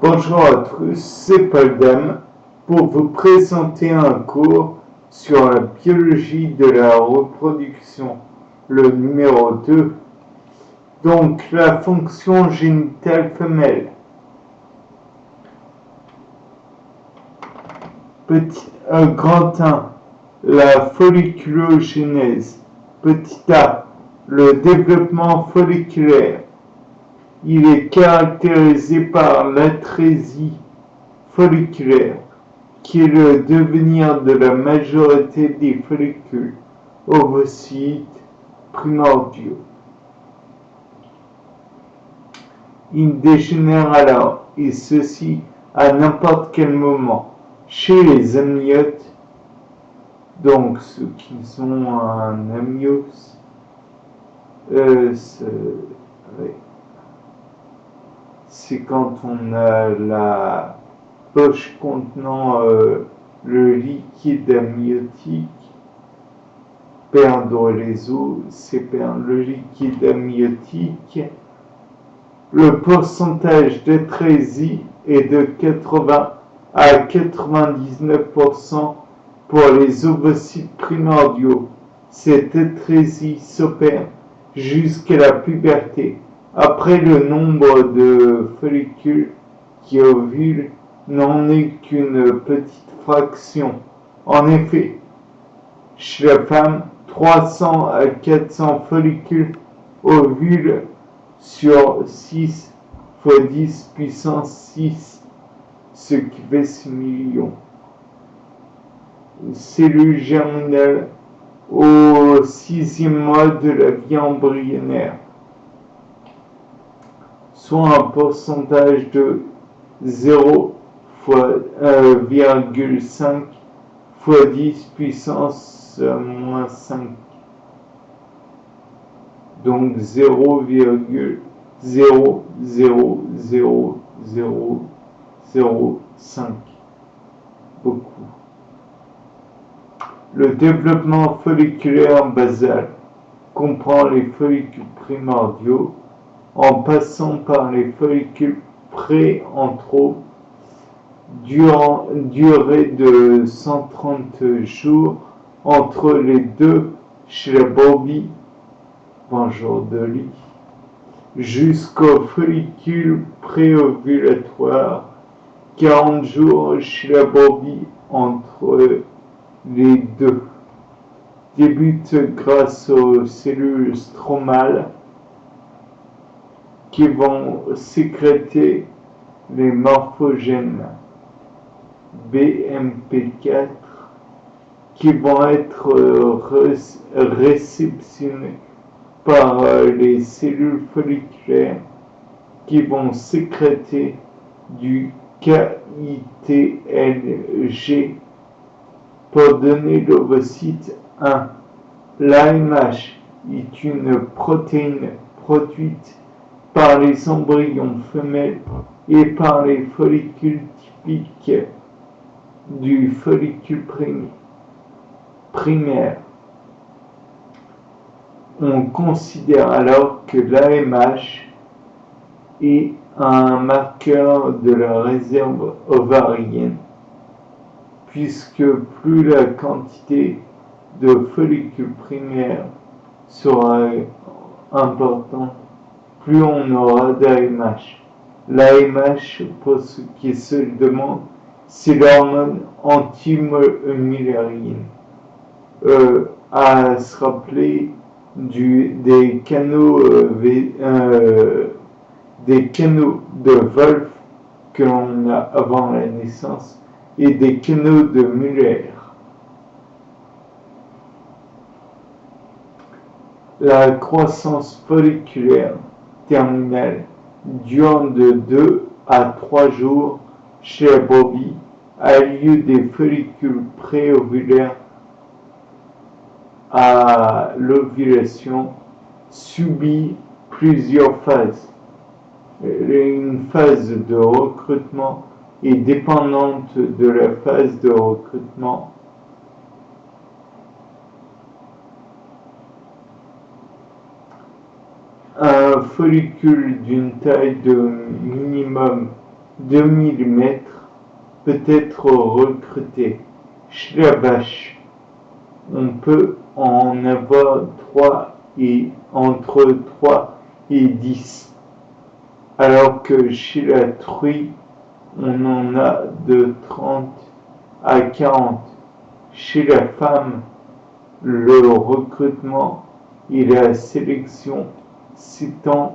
Bonjour à tous, c'est Paul Dame pour vous présenter un cours sur la biologie de la reproduction, le numéro 2. Donc la fonction génitale femelle. Grand 1, la folliculogénèse. Petit a, le développement folliculaire. Il est caractérisé par l'atrésie folliculaire, qui est le devenir de la majorité des follicules ovocytes primordiaux. Il dégénère alors, et ceci à n'importe quel moment, chez les amniotes, donc ceux qui sont un amnios, c'est quand on a la poche contenant le liquide amniotique. Perdre les os, c'est perdre le liquide amniotique. Le pourcentage d'atrésie est de 80 à 99% pour les ovocytes primordiaux. Cette atrésie s'opère jusqu'à la puberté. Après, le nombre de follicules qui ovulent n'en est qu'une petite fraction. En effet, chez la femme, 300 à 400 follicules ovulent sur 6 fois 10 puissance 6, ce qui fait 6 millions. Cellules germinales au 6e mois de la vie embryonnaire, soit un pourcentage de 0,5 fois 10 puissance moins 5. Donc 0,0000005. Beaucoup. Le développement folliculaire basal comprend les follicules primordiaux en passant par les follicules pré-antraux, durée de 130 jours entre les deux chez la brebis, bonjour de lit, jusqu'au follicule préovulatoire, 40 jours chez la brebis entre les deux. Débute grâce aux cellules stromales qui vont sécréter les morphogènes BMP4 qui vont être réceptionnés par les cellules folliculaires qui vont sécréter du KITLG pour donner l'ovocyte 1. L'AMH est une protéine produite par les embryons femelles et par les follicules typiques du follicule primaire. On considère alors que l'AMH est un marqueur de la réserve ovarienne, puisque plus la quantité de follicules primaires sera importante, plus on aura d'AMH. L'AMH, pour ceux qui se le demandent, c'est l'hormone anti-mullérienne. À se rappeler des canaux de Wolff que l'on a avant la naissance et des canaux de Muller. La croissance folliculaire terminale dure de 2 à 3 jours chez la brebis, a lieu des follicules préovulaires à l'ovulation, subit plusieurs phases. Une phase de recrutement est dépendante de la phase de recrutement. Un follicule d'une taille de minimum 2 millimètres peut être recruté. Chez la vache, on peut en avoir entre 3 et 10, alors que chez la truie, on en a de 30 à 40. Chez la femme, le recrutement et la sélection s'étendent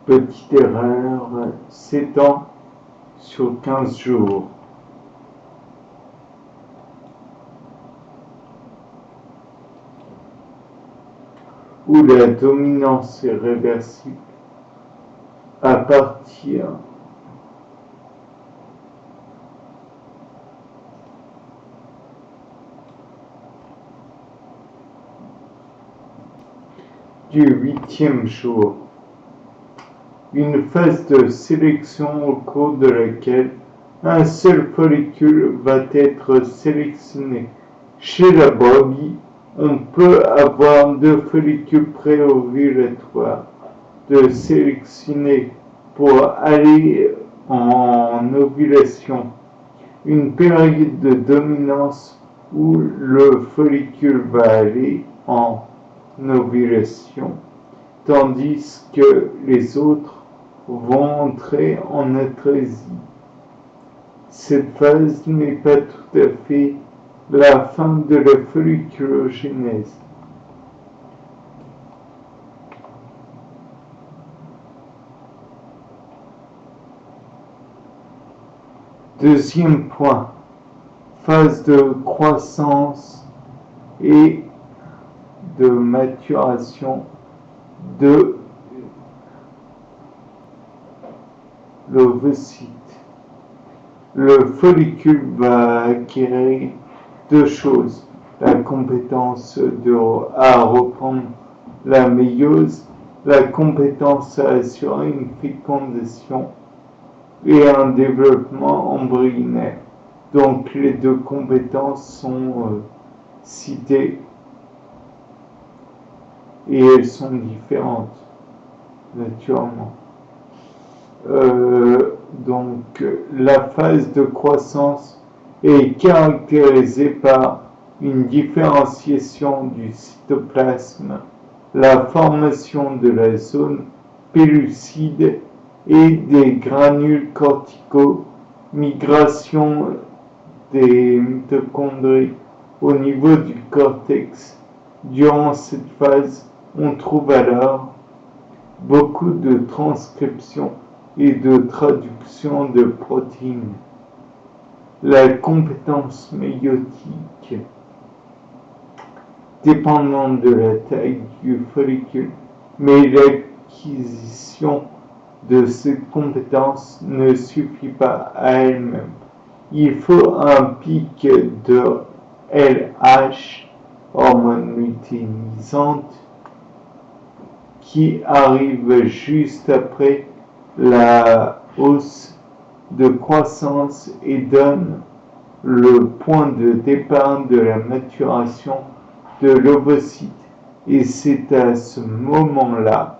petite erreur, s'étend sur 15 jours. Où la dominance est réversible à partir du 8e jour. Une phase de sélection au cours de laquelle un seul follicule va être sélectionné. Chez la brebis, on peut avoir 2 follicules préovulatoires de sélectionner pour aller en ovulation. Une période de dominance où le follicule va aller en ovulation, tandis que les autres vont entrer en atrésie. Cette phase n'est pas tout à fait la fin de la folliculogénèse. Deuxième point, phase de croissance et de maturation de l'ovocyte. Le follicule va acquérir 2 choses, la compétence à reprendre la méiose, la compétence à assurer une fécondation et un développement embryonnaire. Donc les 2 compétences sont citées et elles sont différentes, naturellement. Donc la phase de croissance est caractérisée par une différenciation du cytoplasme, la formation de la zone pellucide et des granules corticaux, migration des mitochondries au niveau du cortex. Durant cette phase, on trouve alors beaucoup de transcription et de traduction de protéines. La compétence méiotique, dépendant de la taille du follicule, mais l'acquisition de cette compétence ne suffit pas à elle-même. Il faut un pic de LH, hormone lutéinisante, qui arrive juste après la hausse de croissance et donne le point de départ de la maturation de l'ovocyte. Et c'est à ce moment-là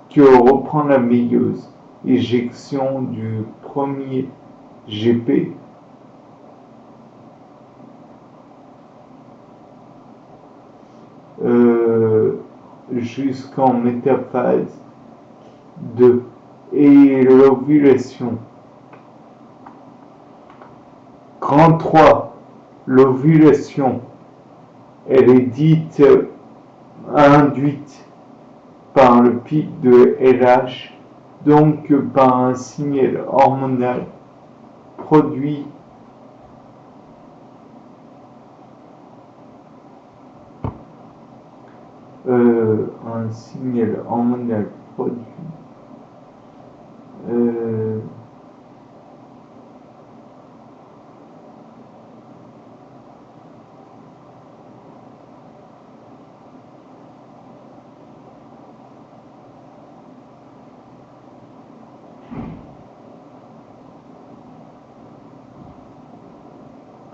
que reprend la méiose, éjection du premier GP, jusqu'en métaphase 2 et l'ovulation. Grand 3, l'ovulation, elle est dite induite par le pic de LH, donc par un signal hormonal produit un signal hormonal produit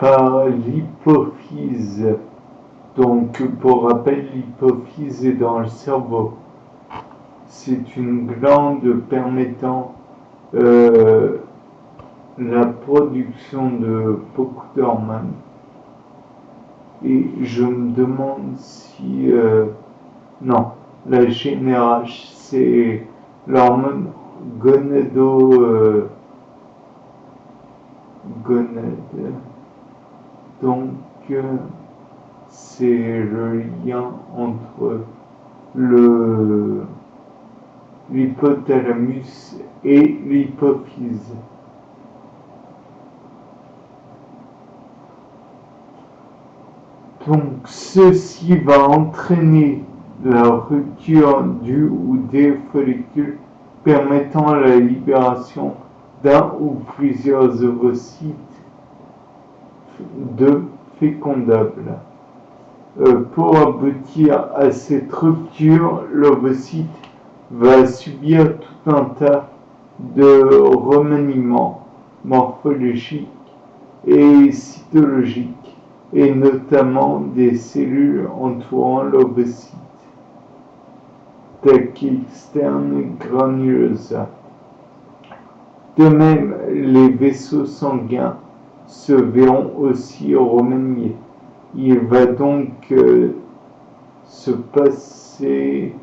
par l'hypophyse. Donc, pour rappel, l'hypophyse est dans le cerveau. C'est une glande permettant la production de beaucoup d'hormones. Et je me demande si... non, la GnRH, c'est l'hormone gonade. Donc, c'est le lien entre l'hypothalamus et l'hypophyse. Donc, ceci va entraîner la rupture du ou des follicules permettant la libération d'un ou plusieurs ovocytes fécondables. Pour aboutir à cette rupture, l'ovocyte va subir tout un tas de remaniements morphologiques et cytologiques, et notamment des cellules entourant l'ovocyte, telles qu'externe granulosa. De même, les vaisseaux sanguins se verront aussi remaniés. Il va donc se passer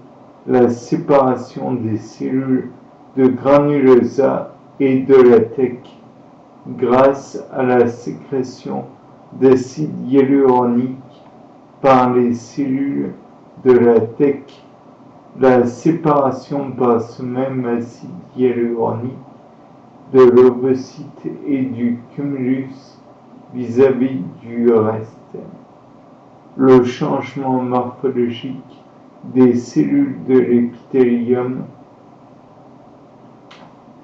la séparation des cellules de granulosa et de latex grâce à la sécrétion d'acide hyaluronique par les cellules de latex. La séparation par ce même acide hyaluronique de l'ovocyte et du cumulus vis-à-vis du reste. Le changement morphologique des cellules de l'épithélium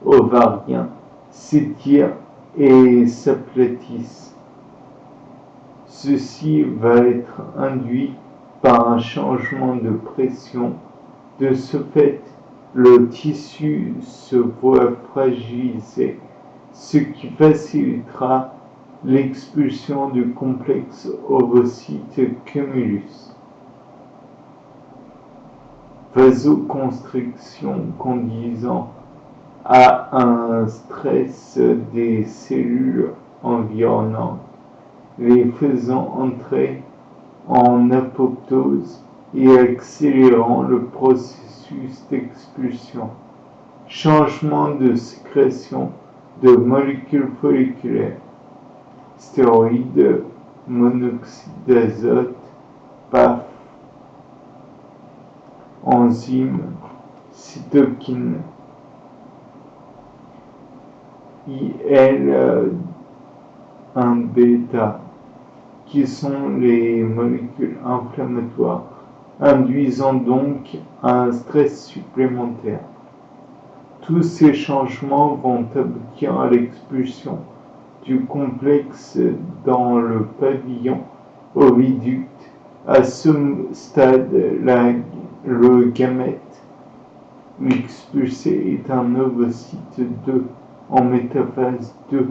ovarien s'étire et s'aplatissent. Ceci va être induit par un changement de pression. De ce fait, le tissu se voit fragilisé, ce qui facilitera l'expulsion du complexe ovocyte cumulus. Vasoconstriction conduisant à un stress des cellules environnantes, les faisant entrer en apoptose et accélérant le processus d'expulsion. Changement de sécrétion de molécules folliculaires, stéroïdes, monoxyde d'azote, PAF, enzymes, cytokines, IL-1β, qui sont les molécules inflammatoires, induisant donc un stress supplémentaire. Tous ces changements vont aboutir à l'expulsion du complexe dans le pavillon oviducte. À ce stade, le gamète expulsé est un ovocyte 2 en métaphase 2,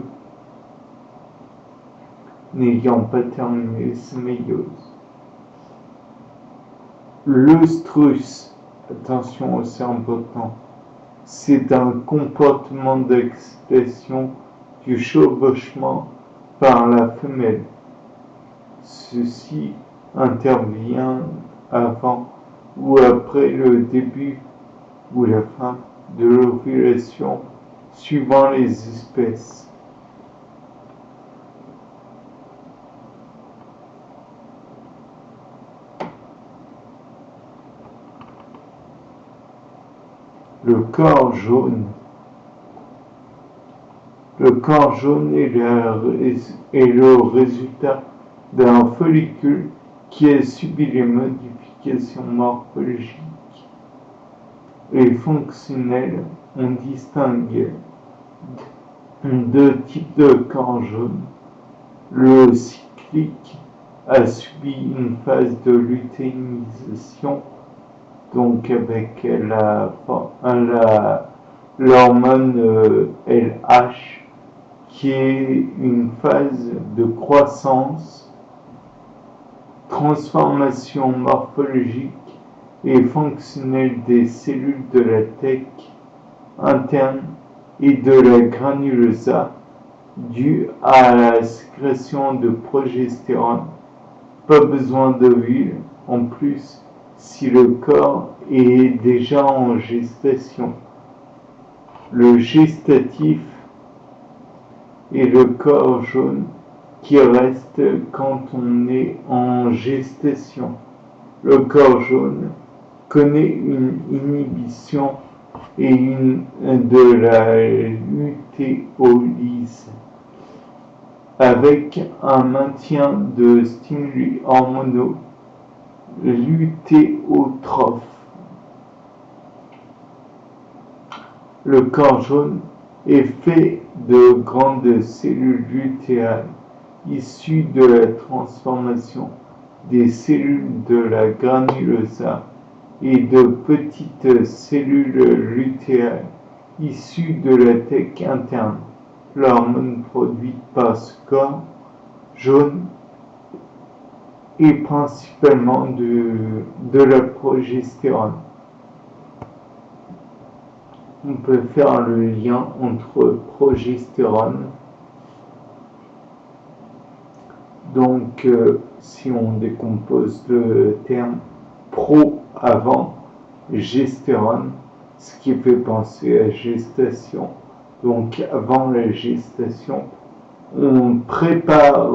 n'ayant pas terminé sa méiose. L'œstrus, attention, c'est important, c'est un comportement d'excitation du chevauchement par la femelle. Ceci intervient avant ou après le début ou la fin de l'ovulation, suivant les espèces. Le corps jaune. Le corps jaune est le résultat d'un follicule qui a subi les modifications morphologiques et fonctionnelles. On distingue deux types de corps jaune. Le cyclique a subi une phase de lutéinisation, donc avec l'hormone LH, qui est une phase de croissance, transformation morphologique et fonctionnelle des cellules de la tête interne et de la granulosa due à la sécrétion de progestérone. Pas besoin d'ovule en plus si le corps est déjà en gestation. Le gestatif est le corps jaune qui reste quand on est en gestation. Le corps jaune connaît une inhibition de la lutéolyse avec un maintien de stimuli hormonaux lutéotrophes. Le corps jaune est fait de grandes cellules lutéales issues de la transformation des cellules de la granulosa et de petites cellules lutéales issues de la tête interne. L'hormone produite par ce corps jaune est principalement de la progestérone. On peut faire le lien entre progestérone. Donc, si on décompose le terme pro avant, gestérone, ce qui fait penser à gestation. Donc, avant la gestation, on prépare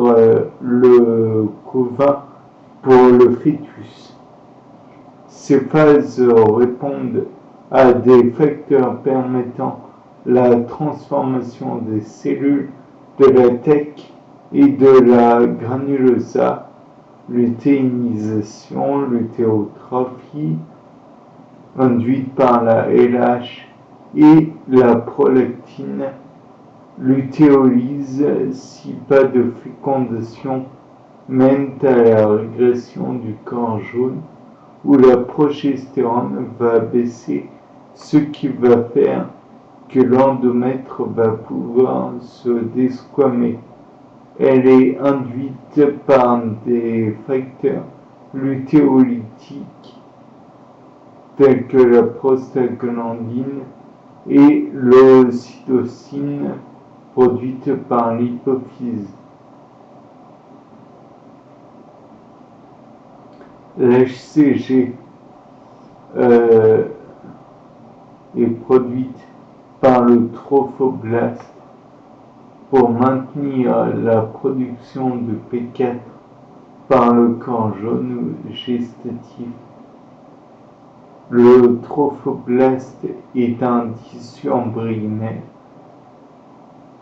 le couvain pour le fœtus. Ces phases répondent à des facteurs permettant la transformation des cellules de la tête et de la granulosa, lutéinisation, lutéotrophie, induite par la LH et la prolactine, lutéolyse si pas de fécondation mène à la régression du corps jaune où la progestérone va baisser, ce qui va faire que l'endomètre va pouvoir se desquamer. Elle est induite par des facteurs lutéolytiques tels que la prostaglandine et l'ocytocine produite par l'hypophyse. L'HCG est produite par le trophoblaste pour maintenir la production de P4 par le corps jaune gestatif. Le trophoblaste est un tissu embryonnaire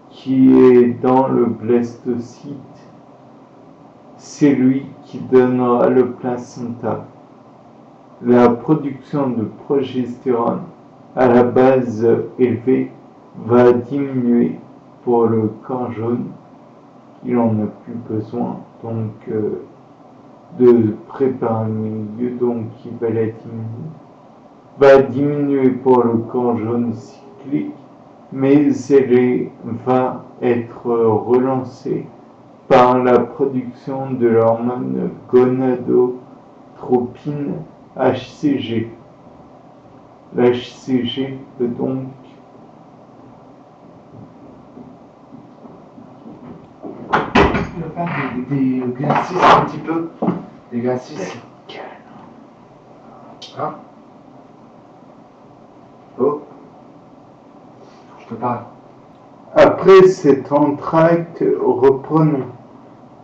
qui est dans le blastocyte. C'est lui qui donnera le placenta. La production de progestérone à la base élevée va diminuer pour le corps jaune. Il n'en a plus besoin donc de préparer le milieu, donc il va la diminuer. Va diminuer pour le corps jaune cyclique, mais elle va être relancée par la production de l'hormone gonadotropine HCG. L'HCG peut donc des exercices un petit peu. Des exercices. Hein? Oh. Je te parle. Après cet entracte, reprenons.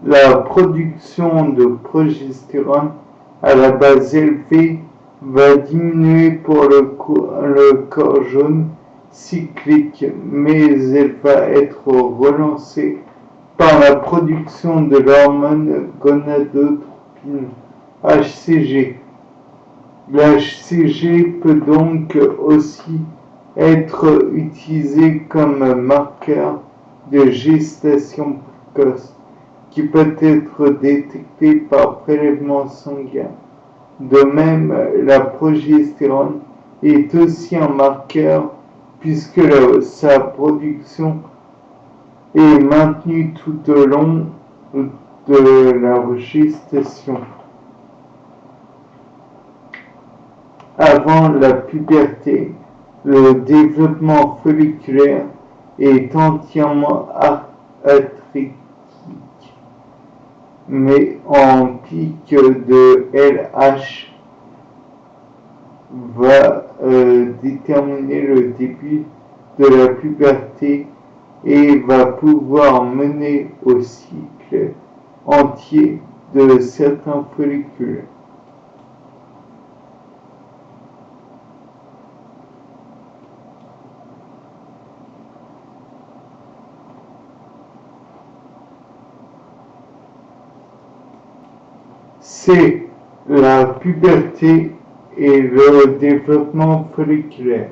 La production de progestérone à la base élevée va diminuer pour le corps jaune cyclique, mais elle va être relancée par la production de l'hormone gonadotropine HCG. L'HCG peut donc aussi être utilisé comme marqueur de gestation précoce qui peut être détecté par prélèvement sanguin. De même, la progestérone est aussi un marqueur puisque sa production est maintenue tout au long de la gestation. Avant la puberté, le développement folliculaire est entièrement atrétique, mais un pic de LH va déterminer le début de la puberté et va pouvoir mener au cycle entier de certains follicules. C'est la puberté et le développement folliculaire.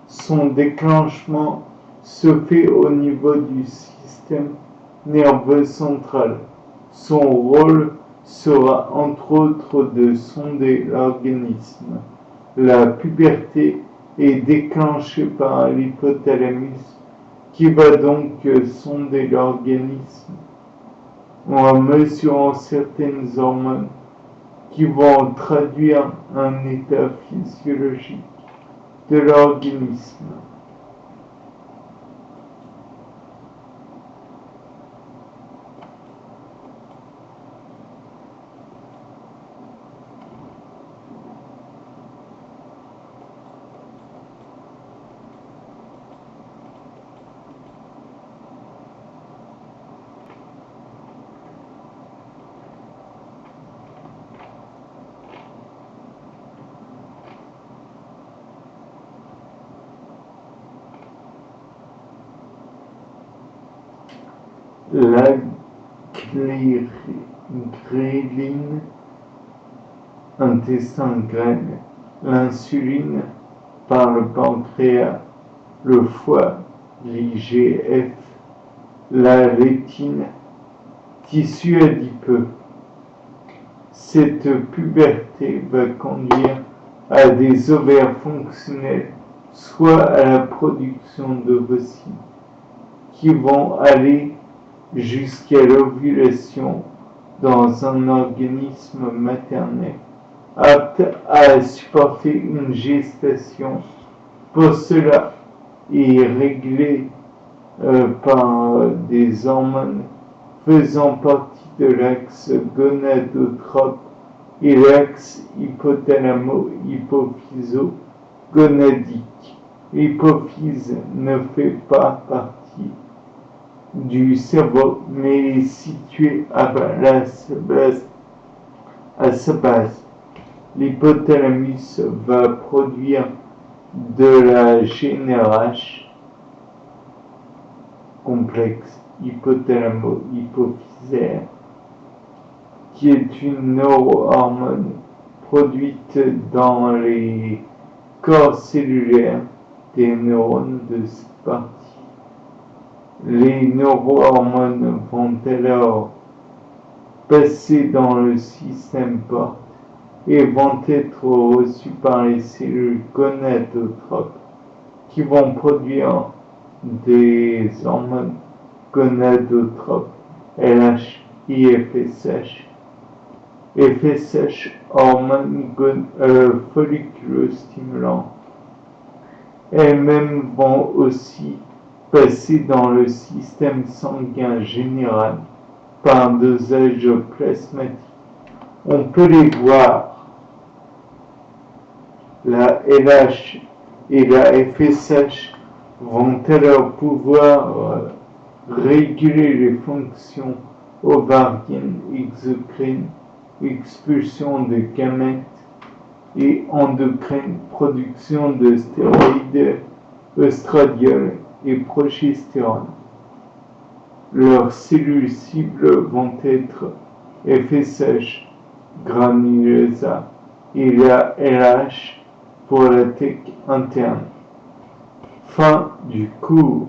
Son déclenchement se fait au niveau du système nerveux central. Son rôle sera entre autres de sonder l'organisme. La puberté est déclenchée par l'hypothalamus qui va donc sonder l'organisme en mesurant certaines hormones qui vont traduire un état physiologique de l'organisme. La gréline, intestin grêle, l'insuline par le pancréas, le foie, l'IGF, la rétine, tissu adipeux. Cette puberté va conduire à des ovaires fonctionnels, soit à la production d'ovocytes, qui vont aller jusqu'à l'ovulation dans un organisme maternel, apte à supporter une gestation. Pour cela, est réglé par des hormones faisant partie de l'axe gonadotrope et l'axe hypothalamo-hypophyso-gonadique. L'hypophyse ne fait pas partie du cerveau, mais est située à sa base. L'hypothalamus va produire de la GnRH, complexe hypothalamo-hypophysaire, qui est une neurohormone produite dans les corps cellulaires des neurones de cette partie. Les neurohormones vont alors passer dans le système porte et vont être reçues par les cellules gonadotropes qui vont produire des hormones gonadotropes LH et FSH. FSH, hormones folliculostimulantes. Elles-mêmes vont aussi passer dans le système sanguin général par un dosage plasmatique. On peut les voir. La LH et la FSH vont alors pouvoir réguler les fonctions ovariennes, exocrines, expulsion de gamètes et endocrines, production de stéroïdes, œstradiol et progestérone. Leurs cellules cibles vont être FSH granulosa et la LH pour la tech interne. Fin du cours.